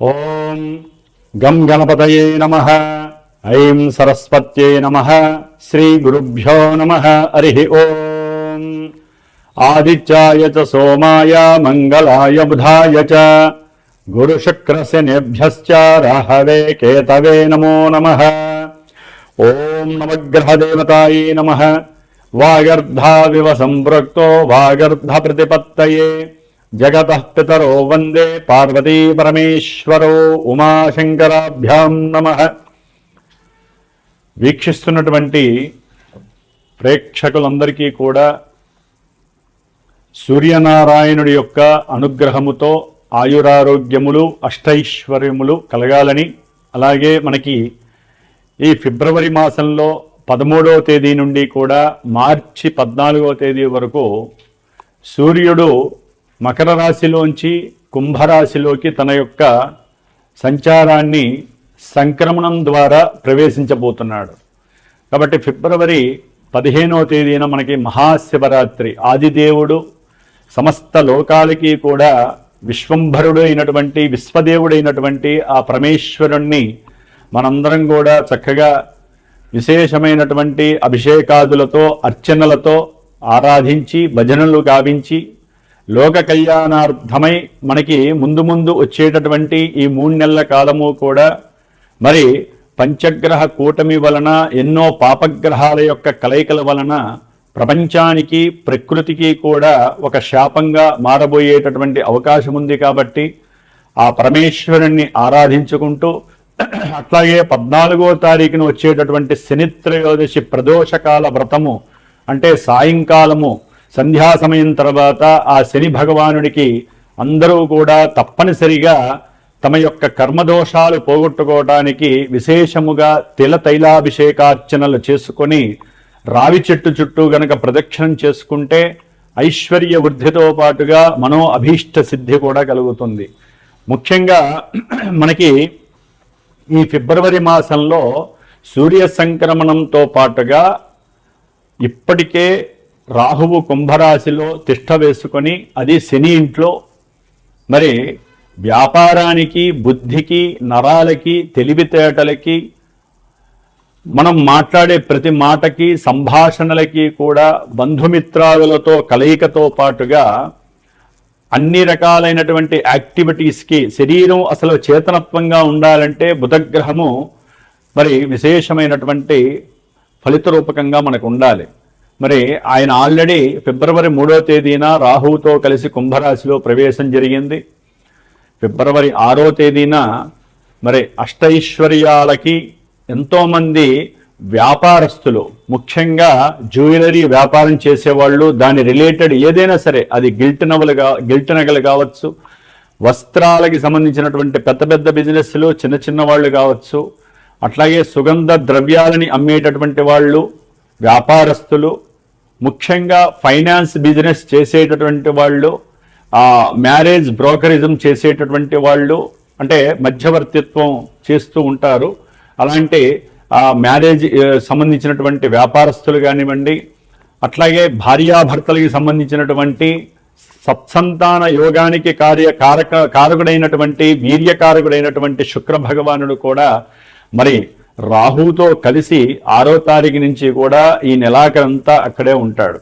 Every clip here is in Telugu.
ఓం గం గణపతయే నమః. ఐం సరస్వత్యై నమః. శ్రీ గురుభ్యో నమః. హరి ఓం. ఆదిత్యాయ చ సోమాయ మంగళాయ బుధాయ చ గురుశుక్రశనిభ్యశ్చ రాహవే కేతవే నమో నమః. ఓం నవగ్రహదేవతాయే నమః. వాగర్ధావివ సంపృక్తో వాగర్ధ ప్రతిపత్తయే జగతః పితరో వందే పార్వతీ పరమేశ్వరో ఉమాశంకరాభ్యాం నమః. వీక్షిస్తున్నటువంటి ప్రేక్షకులందరికీ కూడా సూర్యనారాయణుడి యొక్క అనుగ్రహముతో ఆయురారోగ్యములు అష్టైశ్వర్యములు కలగాలని, అలాగే మనకి ఈ ఫిబ్రవరి మాసంలో 13వ తేదీ నుండి కూడా మార్చి 14వ తేదీ వరకు సూర్యుడు మకర రాశిలోంచి కుంభరాశిలోకి తన యొక్క సంచారాన్ని సంక్రమణం ద్వారా ప్రవేశించబోతున్నాడు. కాబట్టి ఫిబ్రవరి 15వ తేదీన మనకి మహాశివరాత్రి. ఆదిదేవుడు సమస్త లోకాలకి కూడా విశ్వంభరుడు అయినటువంటి విశ్వదేవుడైనటువంటి ఆ పరమేశ్వరుణ్ణి మనందరం కూడా చక్కగా విశేషమైనటువంటి అభిషేకాదులతో అర్చనలతో ఆరాధించి భజనలు గావించి లోక కళ్యాణార్థమై మనకి ముందు ముందు వచ్చేటటువంటి ఈ 3 నెలల కాలము కూడా మరి పంచగ్రహ కూటమి వలన ఎన్నో పాపగ్రహాల యొక్క కలయికల వలన ప్రపంచానికి ప్రకృతికి కూడా ఒక శాపంగా మారబోయేటటువంటి అవకాశం ఉంది. కాబట్టి ఆ పరమేశ్వరుణ్ణి ఆరాధించుకుంటూ అట్లాగే 14వ తారీఖున వచ్చేటటువంటి శనిత్రయోదశి ప్రదోషకాల వ్రతము అంటే సాయంకాలము సంధ్యా సమయం తర్వాత ఆ శని భగవానుడికి అందరూ కూడా తప్పనిసరిగా తమ యొక్క కర్మదోషాలు పోగొట్టుకోవడానికి విశేషముగా తిల తైలాభిషేకార్చనలు చేసుకొని రావి చెట్టు చుట్టూ గనక ప్రదక్షిణం చేసుకుంటే ఐశ్వర్య వృద్ధితో పాటుగా మనో అభీష్ట సిద్ధి కూడా కలుగుతుంది. ముఖ్యంగా మనకి ఈ ఫిబ్రవరి మాసంలో సూర్య సంక్రమణంతో పాటుగా ఇప్పటికే రాహువు కుంభరాశిలో తిష్ట వేసుకొని అది శని ఇంట్లో మరి వ్యాపారానికి బుద్ధికి నరాలకి తెలివితేటలకి మనం మాట్లాడే ప్రతి మాటకి సంభాషణలకి కూడా బంధుమిత్రాదులతో కలయికతో పాటుగా అన్ని రకాలైనటువంటి యాక్టివిటీస్కి శరీరం అసలు చేతనత్వంగా ఉండాలంటే బుధగ్రహము మరి విశేషమైనటువంటి ఫలిత రూపకంగా మనకు ఉండాలి. మరి ఆయన ఆల్రెడీ ఫిబ్రవరి 3వ తేదీన రాహువుతో కలిసి కుంభరాశిలో ప్రవేశం జరిగింది. ఫిబ్రవరి 6వ తేదీన మరి అష్టైశ్వర్యాలకి ఎంతోమంది వ్యాపారస్తులు, ముఖ్యంగా జ్యువెలరీ వ్యాపారం చేసేవాళ్ళు, దాని రిలేటెడ్ ఏదైనా సరే, అది గిల్ట్ నగలు కావచ్చు, వస్త్రాలకి సంబంధించినటువంటి పెద్ద పెద్ద బిజినెస్లు, చిన్న చిన్న వాళ్ళు కావచ్చు, అట్లాగే సుగంధ ద్రవ్యాలని అమ్మేటటువంటి వాళ్ళు, వ్యాపారస్తులు, ముఖ్యంగా ఫైనాన్స్ బిజినెస్ చేసేటటువంటి వాళ్ళు, మ్యారేజ్ బ్రోకరిజం చేసేటటువంటి వాళ్ళు, అంటే మధ్యవర్తిత్వం చేస్తూ ఉంటారు. అలాంటి మ్యారేజ్ సంబంధించినటువంటి వ్యాపారస్తులు కానివ్వండి, అట్లాగే భార్యాభర్తలకి సంబంధించినటువంటి సత్సంతాన యోగానికి కారకుడైనటువంటి వీర్యకారకుడైనటువంటి శుక్ర భగవానుడు కూడా మరి రాహుతో కలిసి 6వ తారీఖు నుంచి కూడా ఈ నెలాఖరంతా అక్కడే ఉంటాడు.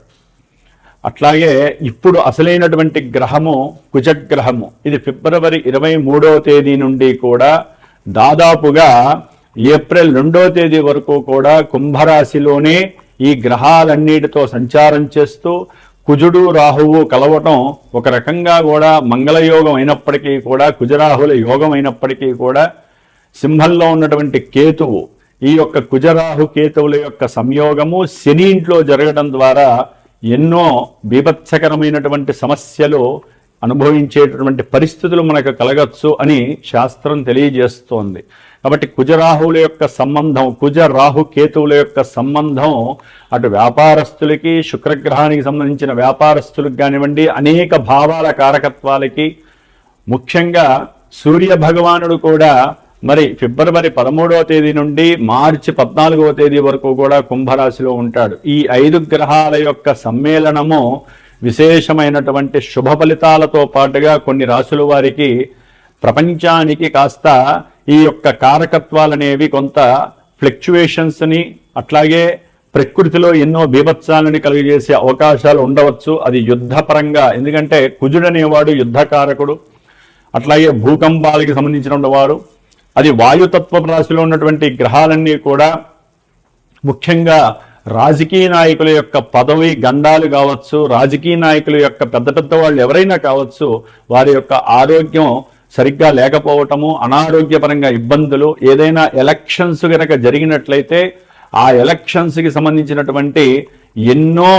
అట్లాగే ఇప్పుడు అసలైనటువంటి గ్రహము కుజగ్రహము. ఇది ఫిబ్రవరి 23వ తేదీ నుండి కూడా దాదాపుగా ఏప్రిల్ 2వ తేదీ వరకు కూడా కుంభరాశిలోనే ఈ గ్రహాలన్నిటితో సంచారం చేస్తూ కుజుడు రాహువు కలవటం ఒక రకంగా కూడా మంగళయోగం అయినప్పటికీ కూడా, కుజరాహుల యోగం అయినప్పటికీ కూడా, సింహంలో ఉన్నటువంటి కేతువు, ఈ యొక్క కుజరాహు కేతువుల యొక్క సంయోగము శని ఇంట్లో జరగడం ద్వారా ఎన్నో బీభత్సకరమైనటువంటి సమస్యలు అనుభవించేటటువంటి పరిస్థితులు మనకు కలగచ్చు అని శాస్త్రం తెలియజేస్తోంది. కాబట్టి కుజరాహువుల యొక్క సంబంధం, కుజరాహు కేతువుల యొక్క సంబంధం అటు వ్యాపారస్తులకి, శుక్రగ్రహానికి సంబంధించిన వ్యాపారస్తులకు కానివ్వండి, అనేక భావాల కారకత్వాలకి, ముఖ్యంగా సూర్య భగవానుడు కూడా మరి ఫిబ్రవరి 13వ తేదీ నుండి మార్చి 14వ తేదీ వరకు కూడా కుంభరాశిలో ఉంటాడు. ఈ 5 గ్రహాల యొక్క సమ్మేళనము విశేషమైనటువంటి శుభ ఫలితాలతో పాటుగా కొన్ని రాశుల వారికి ప్రపంచానికి కాస్త ఈ యొక్క కారకత్వాలనేవి కొంత ఫ్లక్చువేషన్స్ని అట్లాగే ప్రకృతిలో ఎన్నో బీభత్సాలని కలిగజేసే అవకాశాలు ఉండవచ్చు. అది యుద్ధపరంగా, ఎందుకంటే కుజుడు అనేవాడు యుద్ధకారకుడు, అట్లాగే భూకంపాలకి సంబంధించిన వారు. అది వాయుతత్వ రాశిలో ఉన్నటువంటి గ్రహాలన్నీ కూడా ముఖ్యంగా రాజకీయ నాయకుల యొక్క పదవి గండాలు కావచ్చు, రాజకీయ నాయకుల యొక్క పెద్ద పెద్ద వాళ్ళు ఎవరైనా కావచ్చు, వారి యొక్క ఆరోగ్యం సరిగ్గా లేకపోవటము, అనారోగ్యపరంగా ఇబ్బందులు, ఏదైనా ఎలక్షన్స్ కనుక జరిగినట్లయితే ఆ ఎలక్షన్స్కి సంబంధించినటువంటి ఎన్నో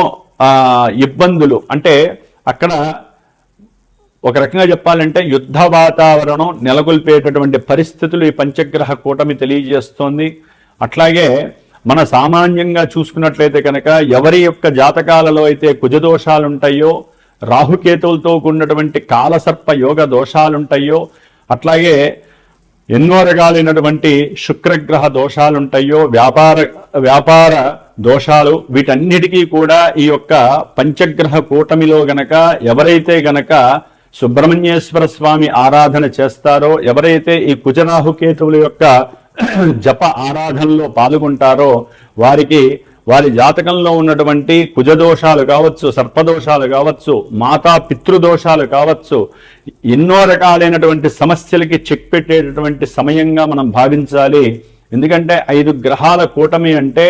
ఇబ్బందులు, అంటే అక్కడ ఒక రకంగా చెప్పాలంటే యుద్ధ వాతావరణం నెలకొల్పేటటువంటి పరిస్థితులు ఈ పంచగ్రహ కూటమి తెలియజేస్తోంది. అట్లాగే మన సామాన్యంగా చూసుకున్నట్లయితే కనుక ఎవరి యొక్క జాతకాలలో అయితే కుజదోషాలుంటాయో, రాహుకేతువులతో కూడినటువంటి కాలసర్ప యోగ దోషాలుంటాయో, అట్లాగే ఎన్నో రకాలైనటువంటి శుక్రగ్రహ దోషాలుంటాయో, వ్యాపార దోషాలు, వీటన్నిటికీ కూడా ఈ యొక్క పంచగ్రహ కూటమిలో గనక ఎవరైతే గనక సుబ్రహ్మణ్యేశ్వర స్వామి ఆరాధన చేస్తారో, ఎవరైతే ఈ కుజరాహుకేతువుల యొక్క జప ఆరాధనలో పాల్గొంటారో వారికి వారి జాతకంలో ఉన్నటువంటి కుజదోషాలు కావచ్చు, సర్పదోషాలు కావచ్చు, మాతా పితృదోషాలు కావచ్చు, ఎన్నో రకాలైనటువంటి సమస్యలకి చెక్ పెట్టేటటువంటి సమయంగా మనం భావించాలి. ఎందుకంటే 5 గ్రహాల కూటమి అంటే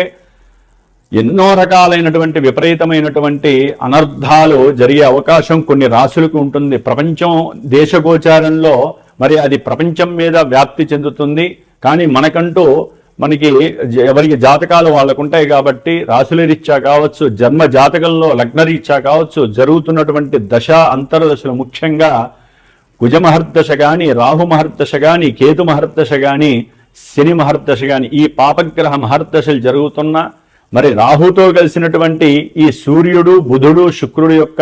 ఎన్నో రకాలైనటువంటి విపరీతమైనటువంటి అనర్థాలు జరిగే అవకాశం కొన్ని రాశులకు ఉంటుంది. ప్రపంచం దేశగోచారంలో మరి అది ప్రపంచం మీద వ్యాప్తి చెందుతుంది. కానీ మనకి ఎవరికి జాతకాలు వాళ్ళకు ఉంటాయి కాబట్టి రాశుల రీత్యా కావచ్చు, జన్మ జాతకంలో లగ్న రీత్యా కావచ్చు, జరుగుతున్నటువంటి దశ అంతర్దశలు, ముఖ్యంగా కుజ మహర్దశ కానీ, రాహు మహర్దశ కానీ, కేతు మహర్దశ కానీ, శని మహర్దశ కానీ, ఈ పాపగ్రహ మహర్దశలు జరుగుతున్నా, మరి రాహుతో కలిసినటువంటి ఈ సూర్యుడు, బుధుడు, శుక్రుడు యొక్క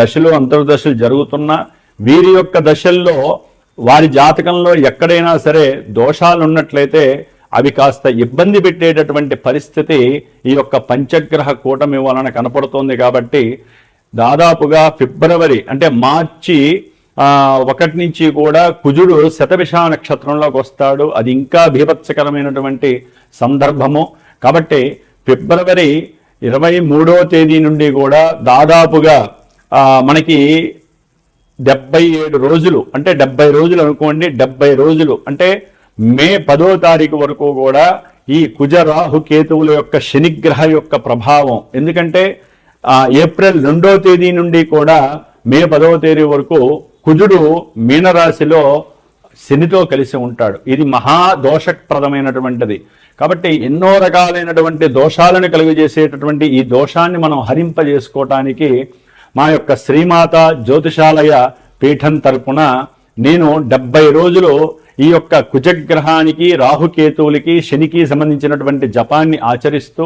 దశలు అంతర్దశలు జరుగుతున్నా, వీరి యొక్క దశల్లో వారి జాతకంలో ఎక్కడైనా సరే దోషాలు ఉన్నట్లయితే అవి కాస్త ఇబ్బంది పెట్టేటటువంటి పరిస్థితి ఈ యొక్క పంచగ్రహ కూటమి వలన కనపడుతోంది. కాబట్టి దాదాపుగా ఫిబ్రవరి అంటే మార్చి 1 నుంచి కూడా కుజుడు శతభిష నక్షత్రంలోకి వస్తాడు. అది ఇంకా బీభత్సకరమైనటువంటి సందర్భము. కాబట్టి ఫిబ్రవరి 23వ తేదీ నుండి కూడా దాదాపుగా మనకి 77 రోజులు, అంటే 70 రోజులు అనుకోండి, 70 రోజులు అంటే మే 10వ తారీఖు వరకు కూడా ఈ కుజ రాహు కేతువుల యొక్క శనిగ్రహ యొక్క ప్రభావం. ఎందుకంటే ఏప్రిల్ 2వ తేదీ నుండి కూడా మే 10వ తేదీ వరకు కుజుడు మీనరాశిలో శనితో కలిసి ఉంటాడు. ఇది మహాదోషప్రదమైనటువంటిది. కాబట్టి ఎన్నో రకాలైనటువంటి దోషాలను కలుగజేసేటటువంటి ఈ దోషాన్ని మనం హరింపజేసుకోవటానికి మా యొక్క శ్రీమాత జ్యోతిషాలయ పీఠం తరపున నేను 70 రోజులు ఈ యొక్క కుజగ్రహానికి, రాహుకేతువులకి, శనికి సంబంధించినటువంటి జపాన్ని ఆచరిస్తూ,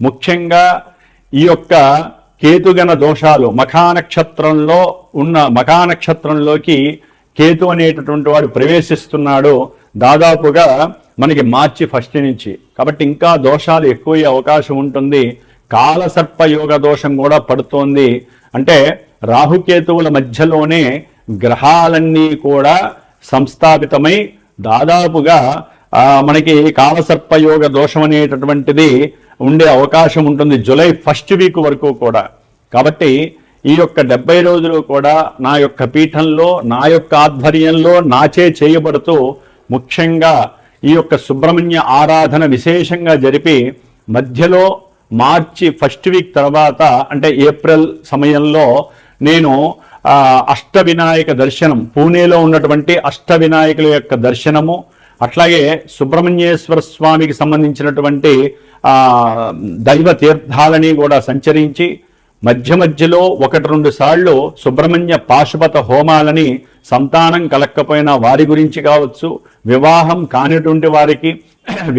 ముఖ్యంగా ఈ యొక్క కేతుగణ దోషాలు మఖానక్షత్రంలోకి కేతు అనేటటువంటి వాడు ప్రవేశిస్తున్నాడు దాదాపుగా మనకి మార్చి 1 నుంచి. కాబట్టి ఇంకా దోషాలు ఎక్కువయ్యే అవకాశం ఉంటుంది. కాలసర్ప యోగ దోషం కూడా పడుతోంది. అంటే రాహుకేతువుల మధ్యలోనే గ్రహాలన్నీ కూడా సంస్థాపితమై దాదాపుగా మనకి కాలసర్పయోగ దోషం అనేటటువంటిది ఉండే అవకాశం ఉంటుంది జూలై 1 వీక్ వరకు కూడా. కాబట్టి ఈ యొక్క 70 రోజులు కూడా నా యొక్క పీఠంలో, నా యొక్క ఆధ్వర్యంలో నాచే చేయబడుతూ ముఖ్యంగా ఈ యొక్క సుబ్రహ్మణ్య ఆరాధన విశేషంగా జరిపి మధ్యలో మార్చి 1 వీక్ తర్వాత అంటే ఏప్రిల్ సమయంలో నేను అష్టవినాయక దర్శనం, పూణేలో ఉన్నటువంటి అష్టవినాయకుల యొక్క దర్శనము, అట్లాగే సుబ్రహ్మణ్యేశ్వర స్వామికి సంబంధించినటువంటి దైవ తీర్థాలని కూడా సంచరించి మధ్యలో 1-2 సార్లు సుబ్రహ్మణ్య పాశుపత హోమాలని సంతానం కలక్కపోయినా వారి గురించి కావచ్చు, వివాహం కానిటువంటి వారికి,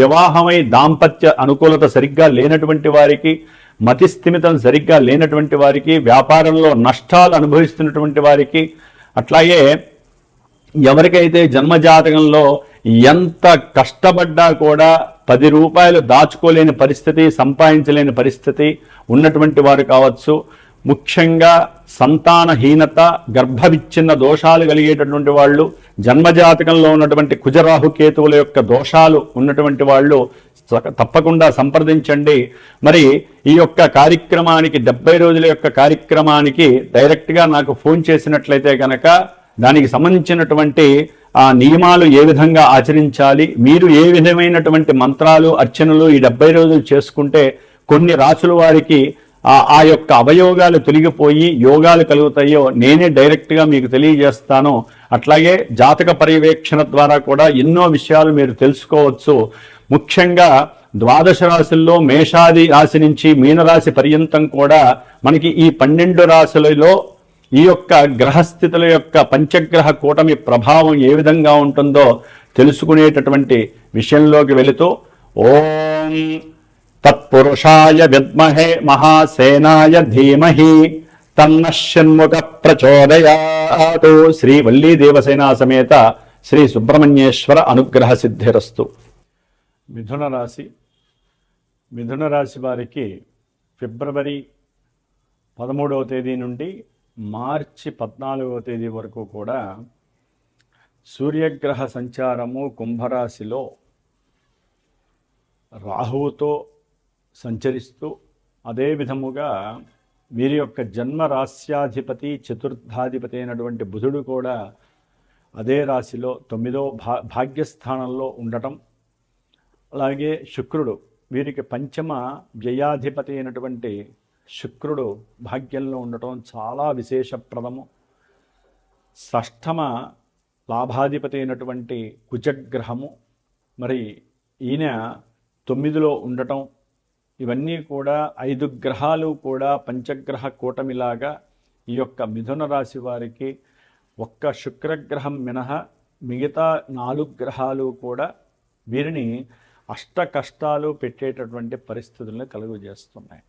వివాహమై దాంపత్య అనుకూలత సరిగ్గా లేనటువంటి వారికి, మతిస్థిమితం సరిగ్గా లేనటువంటి వారికి, వ్యాపారంలో నష్టాలు అనుభవిస్తున్నటువంటి వారికి, అట్లాగే ఎవరికైతే జన్మజాతకంలో ఎంత కష్టపడ్డా కూడా 10 రూపాయలు దాచుకోలేని పరిస్థితి, సంపాదించలేని పరిస్థితి ఉన్నటువంటి వారు కావచ్చు, ముఖ్యంగా సంతానహీనత, గర్భవిచ్ఛిన్న దోషాలు కలిగేటటువంటి వాళ్ళు, జన్మజాతకంలో ఉన్నటువంటి కుజరాహు కేతువుల యొక్క దోషాలు ఉన్నటువంటి వాళ్ళు తప్పకుండా సంప్రదించండి. మరి ఈ యొక్క కార్యక్రమానికి 70 రోజుల యొక్క కార్యక్రమానికి డైరెక్ట్గా నాకు ఫోన్ చేసినట్లయితే కనుక దానికి సంబంధించినటువంటి ఆ నియమాలు ఏ విధంగా ఆచరించాలి, మీరు ఏ విధమైనటువంటి మంత్రాలు అర్చనలు ఈ 70 రోజులు చేసుకుంటే కొన్ని రాసుల వారికి ఆ యొక్క అవయోగాలు తొలగిపోయి యోగాలు కలుగుతాయో నేనే డైరెక్ట్గా మీకు తెలియజేస్తాను. అట్లాగే జాతక పర్యవేక్షణ ద్వారా కూడా ఎన్నో విషయాలు మీరు తెలుసుకోవచ్చు. ముఖ్యంగా ద్వాదశ రాశుల్లో మేషాది రాశి నుంచి మీనరాశి పర్యంతం కూడా మనకి ఈ 12 రాశులలో ఈ యొక్క గ్రహస్థితుల యొక్క పంచగ్రహ కూటమి ప్రభావం ఏ విధంగా ఉంటుందో తెలుసుకునేటటువంటి విషయంలోకి వెళుతూ ఓం తత్పురుషాయ విద్మహే మహాసేనాయ ధీమహి తన్న షణ్ముఖ ప్రచోదయాత్. శ్రీ వల్లీ దేవసేనా సమేత శ్రీ సుబ్రహ్మణ్యేశ్వర అనుగ్రహ సిద్ధిరస్తు. మిథున రాశి వారికి ఫిబ్రవరి 13వ తేదీ నుండి మార్చి 14వ తేదీ వరకు కూడా సూర్యగ్రహ సంచారము కుంభరాశిలో రాహువుతో సంచరిస్తూ, అదే విధముగా వీరి యొక్క జన్మ రాశ్యాధిపతి చతుర్థాధిపతి అయినటువంటి బుధుడు కూడా అదే రాశిలో 9వ భాగ్యస్థానంలో ఉండటం, అలాగే శుక్రుడు వీరికి పంచమ వ్యయాధిపతి అయినటువంటి శుక్రుడు భాగ్యంలో ఉండటం చాలా విశేషప్రదము. షష్ఠమ లాభాధిపతి అయినటువంటి కుజగ్రహము మరి ఈయన 9లో ఉండటం, ఇవన్నీ కూడా 5 గ్రహాలు కూడా పంచగ్రహ కూటమిలాగా ఈ యొక్క మిథున రాశి వారికి ఒక్క శుక్రగ్రహం మినహా మిగతా 4 గ్రహాలు కూడా వీరిని అష్ట కష్టాలు పెట్టేటటువంటి పరిస్థితులను కలుగజేస్తున్నాయి.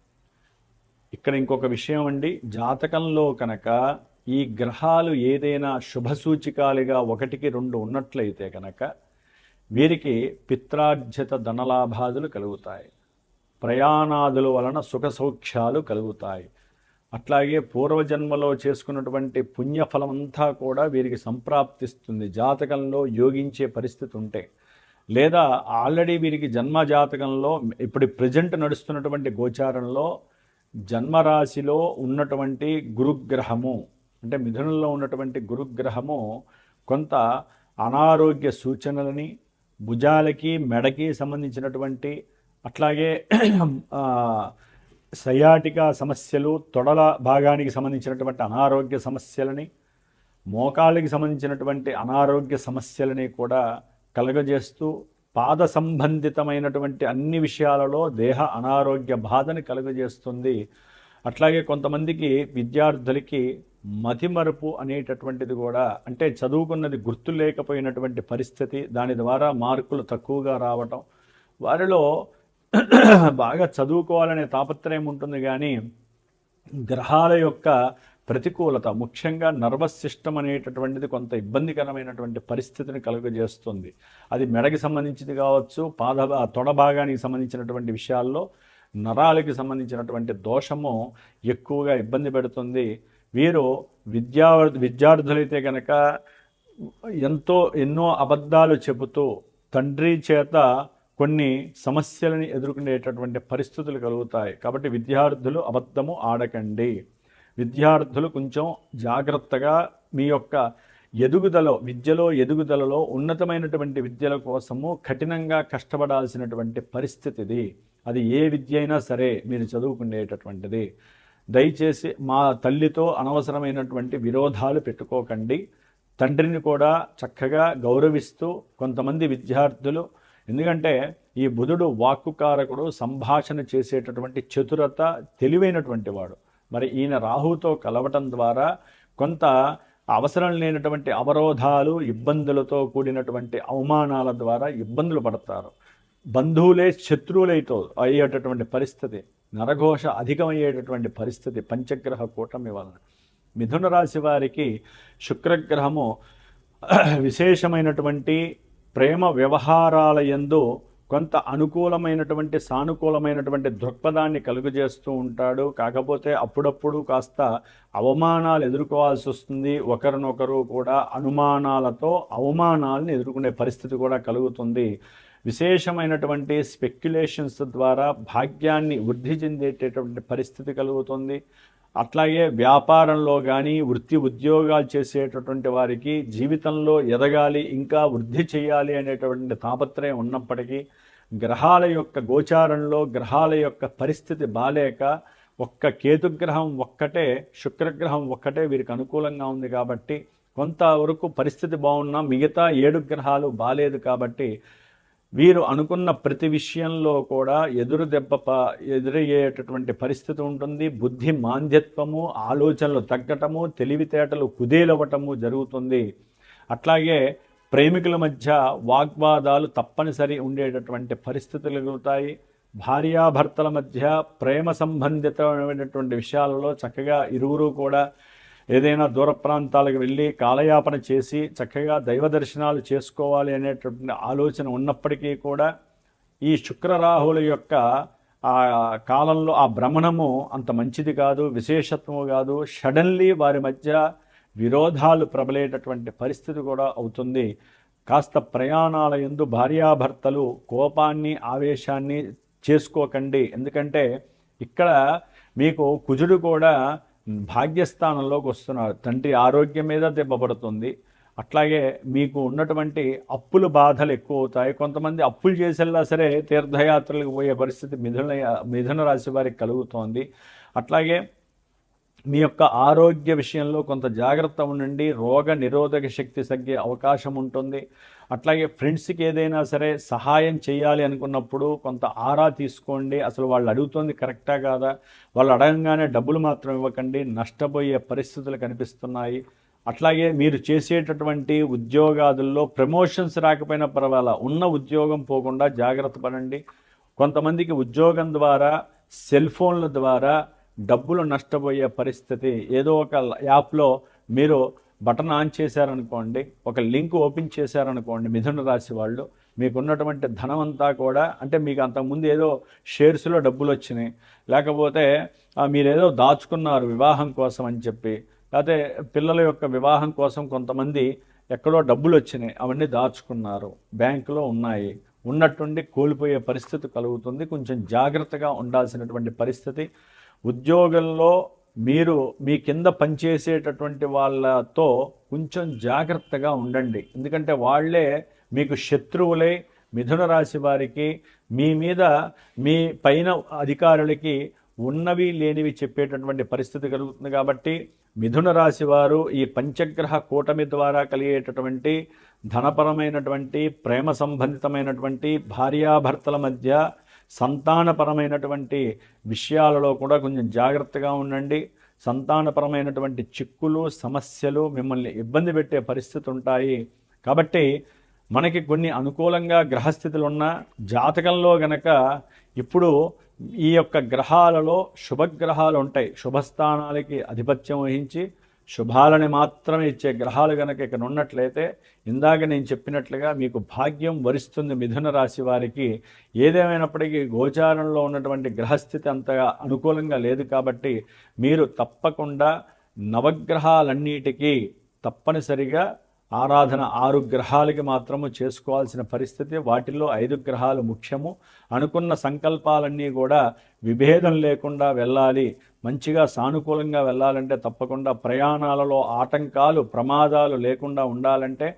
ఇక్కడ ఇంకొక విషయం అండి, జాతకంలో కనుక ఈ గ్రహాలు ఏదైనా శుభసూచికాలుగా 1కి 2 ఉన్నట్లయితే కనుక వీరికి పిత్రార్జిత ధనలాభాదులు కలుగుతాయి, ప్రయాణాదుల వలన సుఖ సౌఖ్యాలు కలుగుతాయి. అట్లాగే పూర్వజన్మలో చేసుకున్నటువంటి పుణ్యఫలమంతా కూడా వీరికి సంప్రాప్తిస్తుంది జాతకంలో యోగించే పరిస్థితి ఉంటే. లేదా ఆల్రెడీ వీరికి జన్మ జాతకంలో ఇప్పుడు ప్రజెంట్ నడుస్తున్నటువంటి గోచారంలో జన్మరాశిలో ఉన్నటువంటి గురుగ్రహము అంటే మిథునంలో ఉన్నటువంటి గురుగ్రహము కొంత అనారోగ్య సూచనలని, భుజాలకి మెడకి సంబంధించినటువంటి, అట్లాగే సయాటికా సమస్యలు, తొడల భాగానికి సంబంధించినటువంటి అనారోగ్య సమస్యలని, మోకాళ్ళకి సంబంధించినటువంటి అనారోగ్య సమస్యలని కూడా కలుగజేస్తూ పాద సంబంధితమైనటువంటి అన్ని విషయాలలో దేహ అనారోగ్య బాధని కలుగజేస్తుంది. అట్లాగే కొంతమందికి విద్యార్థులకి మతిమరుపు అనేటటువంటిది కూడా, అంటే చదువుకున్నది గుర్తు లేకపోయినటువంటి పరిస్థితి, దాని ద్వారా మార్కులు తక్కువగా రావటం, వారిలో బాగా చదువుకోవాలనే తాపత్రయం ఉంటుంది కానీ గ్రహాల యొక్క ప్రతికూలత, ముఖ్యంగా నర్వస్ సిస్టమ్ అనేటటువంటిది కొంత ఇబ్బందికరమైనటువంటి పరిస్థితిని కలుగజేస్తుంది. అది మెడకి సంబంధించింది కావచ్చు, తొడ భాగానికి సంబంధించినటువంటి విషయాల్లో నరాలకి సంబంధించినటువంటి దోషము ఎక్కువగా ఇబ్బంది పెడుతుంది. వీరు విద్యార్థులైతే కనుక ఎన్నో అబద్ధాలు చెబుతూ తండ్రి చేత కొన్ని సమస్యలని ఎదుర్కొనేటటువంటి పరిస్థితులు కలుగుతాయి. కాబట్టి విద్యార్థులు అబద్ధము ఆడకండి. విద్యార్థులు కొంచెం జాగ్రత్తగా మీ యొక్క విద్యలో ఎదుగుదలలో ఉన్నతమైనటువంటి విద్యల కోసము కఠినంగా కష్టపడాల్సినటువంటి పరిస్థితిది. అది ఏ విద్య అయినా సరే మీరు చదువుకునేటటువంటిది. దయచేసి మా తల్లితో అనవసరమైనటువంటి విరోధాలు పెట్టుకోకండి. తండ్రిని కూడా చక్కగా గౌరవిస్తూ కొంతమంది విద్యార్థులు, ఎందుకంటే ఈ బుధుడు వాక్కుకారకుడు, సంభాషణ చేసేటటువంటి చతురత, తెలివైనటువంటి వాడు. మరి ఈయన రాహుతో కలవటం ద్వారా కొంత అవసరం లేనటువంటి అవరోధాలు, ఇబ్బందులతో కూడినటువంటి అవమానాల ద్వారా ఇబ్బందులు పడతారు. బంధువులే శత్రువులైతో అయ్యేటటువంటి పరిస్థితి, నరఘోష అధికమయ్యేటటువంటి పరిస్థితి పంచగ్రహ కూటమి వలన. మిథున రాశి వారికి శుక్రగ్రహము విశేషమైనటువంటి ప్రేమ వ్యవహారాల యందు కొంత అనుకూలమైనటువంటి సానుకూలమైనటువంటి దృక్పథాన్ని కలుగజేస్తూ ఉంటాడు. కాకపోతే అప్పుడప్పుడు కాస్త అవమానాలు ఎదుర్కోవాల్సి వస్తుంది. ఒకరినొకరు కూడా అనుమానాలతో అవమానాలను ఎదుర్కొనే పరిస్థితి కూడా కలుగుతుంది. విశేషమైనటువంటి స్పెక్యులేషన్స్ ద్వారా భాగ్యాన్ని వృద్ధి చెందేటటువంటి పరిస్థితి కలుగుతుంది. అట్లాగే వ్యాపారంలో కానీ వృత్తి ఉద్యోగాలు చేసేటటువంటి వారికి జీవితంలో ఎదగాలి, ఇంకా వృద్ధి చేయాలి అనేటువంటి తాపత్రయం ఉన్నప్పటికీ గ్రహాల యొక్క గోచారంలో గ్రహాల యొక్క పరిస్థితి బాలేక ఒక్క కేతుగ్రహం ఒక్కటే, శుక్రగ్రహం ఒక్కటే వీరికి అనుకూలంగా ఉంది కాబట్టి కొంతవరకు పరిస్థితి బాగున్నా మిగతా 7 గ్రహాలు బాలేదు కాబట్టి వీరు అనుకున్న ప్రతి విషయంలో కూడా ఎదురయ్యేటటువంటి పరిస్థితి ఉంటుంది. బుద్ధి మాంద్యత్వము, ఆలోచనలు తగ్గటము, తెలివితేటలు కుదేలవటము జరుగుతుంది. అట్లాగే ప్రేమికుల మధ్య వాగ్వాదాలు తప్పనిసరి ఉండేటటువంటి పరిస్థితులు కలుగుతాయి. భార్యాభర్తల మధ్య ప్రేమ సంబంధితమైనటువంటి విషయాలలో చక్కగా ఇరువురు కూడా ఏదైనా దూర ప్రాంతాలకు వెళ్ళి కాలయాపన చేసి చక్కగా దైవ దర్శనాలు చేసుకోవాలి అనేటువంటి ఆలోచన ఉన్నప్పటికీ కూడా ఈ శుక్రరాహుల యొక్క ఆ కాలంలో ఆ భ్రమణము అంత మంచిది కాదు, విశేషత్వము కాదు. సడన్లీ వారి మధ్య విరోధాలు ప్రబలేటటువంటి పరిస్థితి కూడా అవుతుంది. కాస్త ప్రయాణాల యందు భార్యాభర్తలు కోపాన్ని ఆవేశాన్ని చేసుకోకండి. ఎందుకంటే ఇక్కడ మీకు కుజుడు కూడా భాగ్యస్థానంలోకి వస్తున్నారు. తండ్రి ఆరోగ్యం మీద దెబ్బపడుతుంది. అట్లాగే మీకు ఉన్నటువంటి అప్పుల బాధలు ఎక్కువ అవుతాయి. కొంతమంది అప్పులు చేసేలా సరే తీర్థయాత్రలకు పోయే పరిస్థితి మిథున రాశి వారికి కలుగుతోంది. అట్లాగే మీ యొక్క ఆరోగ్య విషయంలో కొంత జాగ్రత్త ఉండండి. రోగ నిరోధక శక్తి తగ్గే అవకాశం ఉంటుంది. అట్లాగే ఫ్రెండ్స్కి ఏదైనా సరే సహాయం చేయాలి అనుకున్నప్పుడు కొంత ఆరా తీసుకోండి. అసలు వాళ్ళు అడుగుతోంది కరెక్టా కాదా, వాళ్ళు అడగంగానే డబ్బులు మాత్రం ఇవ్వకండి, నష్టపోయే పరిస్థితులు కనిపిస్తున్నాయి. అట్లాగే మీరు చేసేటటువంటి ఉద్యోగాదుల్లో ప్రమోషన్స్ రాకపోయినా పర్వాలా, ఉన్న ఉద్యోగం పోకుండా జాగ్రత్త పడండి. కొంతమందికి ఉద్యోగం ద్వారా సెల్ ఫోన్ల ద్వారా డబ్బులు నష్టపోయే పరిస్థితి. ఏదో ఒక యాప్లో మీరు బటన్ ఆన్ చేశారనుకోండి, ఒక లింక్ ఓపెన్ చేశారనుకోండి, మిథున రాశి వాళ్ళు మీకున్నటువంటి ధనం అంతా కూడా, అంటే మీకు అంతకుముందు ఏదో షేర్స్లో డబ్బులు వచ్చినాయి, లేకపోతే మీరేదో దాచుకున్నారు వివాహం కోసం అని చెప్పి, లేకపోతే పిల్లల యొక్క వివాహం కోసం కొంతమంది ఎక్కడో డబ్బులు వచ్చినాయి, అవన్నీ దాచుకున్నారు, బ్యాంకులో ఉన్నాయి, ఉన్నట్టుండి కోల్పోయే పరిస్థితి కలుగుతుంది. కొంచెం జాగ్రత్తగా ఉండాల్సినటువంటి పరిస్థితి. ఉద్యోగంలో మీరు మీ కింద పనిచేసేటటువంటి వాళ్ళతో కొంచెం జాగ్రత్తగా ఉండండి. ఎందుకంటే వాళ్ళే మీకు శత్రువులై మిథున రాశి వారికి మీ మీద మీ పైన అధికారులకి ఉన్నవి లేనివి చెప్పేటటువంటి పరిస్థితి కలుగుతుంది. కాబట్టి మిథున రాశి వారు ఈ పంచగ్రహ కూటమి ద్వారా కలిగేటటువంటి ధనపరమైనటువంటి ప్రేమ సంబంధితమైనటువంటి భార్యాభర్తల మధ్య సంతానపరమైనటువంటి విషయాలలో కూడా కొంచెం జాగ్రత్తగా ఉండండి. సంతానపరమైనటువంటి చిక్కులు సమస్యలు మిమ్మల్ని ఇబ్బంది పెట్టే పరిస్థితి ఉంటాయి. కాబట్టి మనకి కొన్ని అనుకూలంగా గ్రహస్థితులు ఉన్న జాతకంలో గనక ఇప్పుడు ఈ యొక్క గ్రహాలలో శుభగ్రహాలు ఉంటాయి. శుభస్థానాలకి ఆధిపత్యం వహించి శుభాలని మాత్రమే ఇచ్చే గ్రహాలు కనుక ఇక్కడ ఉన్నట్లయితే ఇందాక నేను చెప్పినట్లుగా మీకు భాగ్యం వరిస్తుంది. మిథున రాశి వారికి ఏదేమైనప్పటికీ గోచారంలో ఉన్నటువంటి గ్రహస్థితి అంతగా అనుకూలంగా లేదు. కాబట్టి మీరు తప్పకుండా నవగ్రహాలన్నిటికీ తప్పనిసరిగా ఆరాధన 6 గ్రహాలకి మాత్రము చేసుకోవాల్సిన పరిస్థితి. వాటిల్లో 5 గ్రహాలు ముఖ్యము. అనుకున్న సంకల్పాలన్నీ కూడా విభేదం లేకుండా వెళ్ళాలి, మంచిగా సానుకూలంగా వెళ్ళాలంటే తప్పకుండా ప్రయాణాలలో ఆటంకాలు ప్రమాదాలు లేకుండా ఉండాలంటే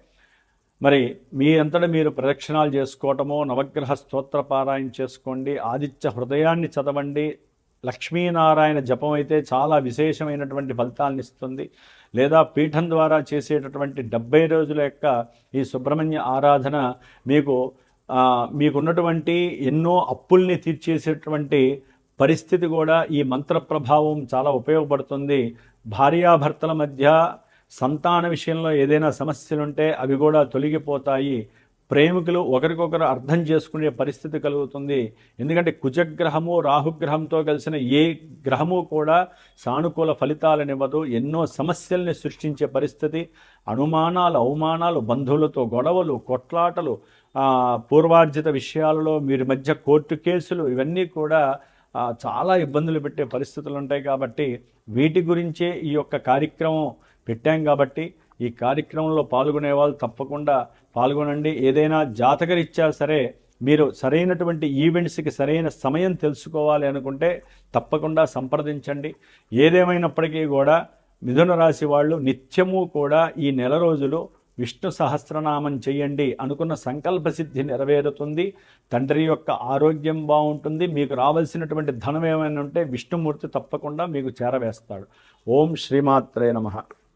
మరి మీ అంతటా మీరు ప్రదక్షిణాలు చేసుకోవటమో, నవగ్రహ స్తోత్ర పారాయణ చేసుకోండి, ఆదిత్య హృదయాన్ని చదవండి. లక్ష్మీనారాయణ జపం అయితే చాలా విశేషమైనటువంటి ఫలితాలను ఇస్తుంది. లేదా పీఠం ద్వారా చేసేటటువంటి 70 రోజుల యొక్క ఈ సుబ్రహ్మణ్య ఆరాధన మీకున్నటువంటి ఎన్నో అప్పుల్ని తీర్చేసేటువంటి పరిస్థితి కూడా ఈ మంత్ర ప్రభావం చాలా ఉపయోగపడుతుంది. భార్యాభర్తల మధ్య సంతాన విషయంలో ఏదైనా సమస్యలుంటే అవి కూడా తొలగిపోతాయి. ప్రేమికులు ఒకరికొకరు అర్థం చేసుకునే పరిస్థితి కలుగుతుంది. ఎందుకంటే కుజగ్రహము రాహుగ్రహంతో కలిసిన ఏ గ్రహము కూడా సానుకూల ఫలితాలనివ్వదు. ఎన్నో సమస్యల్ని సృష్టించే పరిస్థితి, అనుమానాలు, అవమానాలు, బంధువులతో గొడవలు, కొట్లాటలు, పూర్వార్జిత విషయాలలో మీరు మధ్య కోర్టు కేసులు, ఇవన్నీ కూడా చాలా ఇబ్బందులు పెట్టే పరిస్థితులు ఉంటాయి. కాబట్టి వీటి గురించే ఈ యొక్క కార్యక్రమం పెట్టాం. కాబట్టి ఈ కార్యక్రమంలో పాల్గొనే వాళ్ళు తప్పకుండా పాల్గొనండి. ఏదైనా జాతకరీత్యా సరే మీరు సరైనటువంటి ఈవెంట్స్కి సరైన సమయం తెలుసుకోవాలి అనుకుంటే తప్పకుండా సంప్రదించండి. ఏదేమైనప్పటికీ కూడా మిథున రాశి వాళ్ళు నిత్యము కూడా ఈ నెల రోజులు విష్ణు సహస్రనామం చేయండి. అనుకున్న సంకల్ప సిద్ధి నెరవేరుతుంది. తండ్రి యొక్క ఆరోగ్యం బాగుంటుంది. మీకు రావాల్సినటువంటి ధనం ఏమైనా ఉంటే విష్ణుమూర్తి తప్పకుండా మీకు చేరవేస్తాడు. ఓం శ్రీమాత్రే నమః.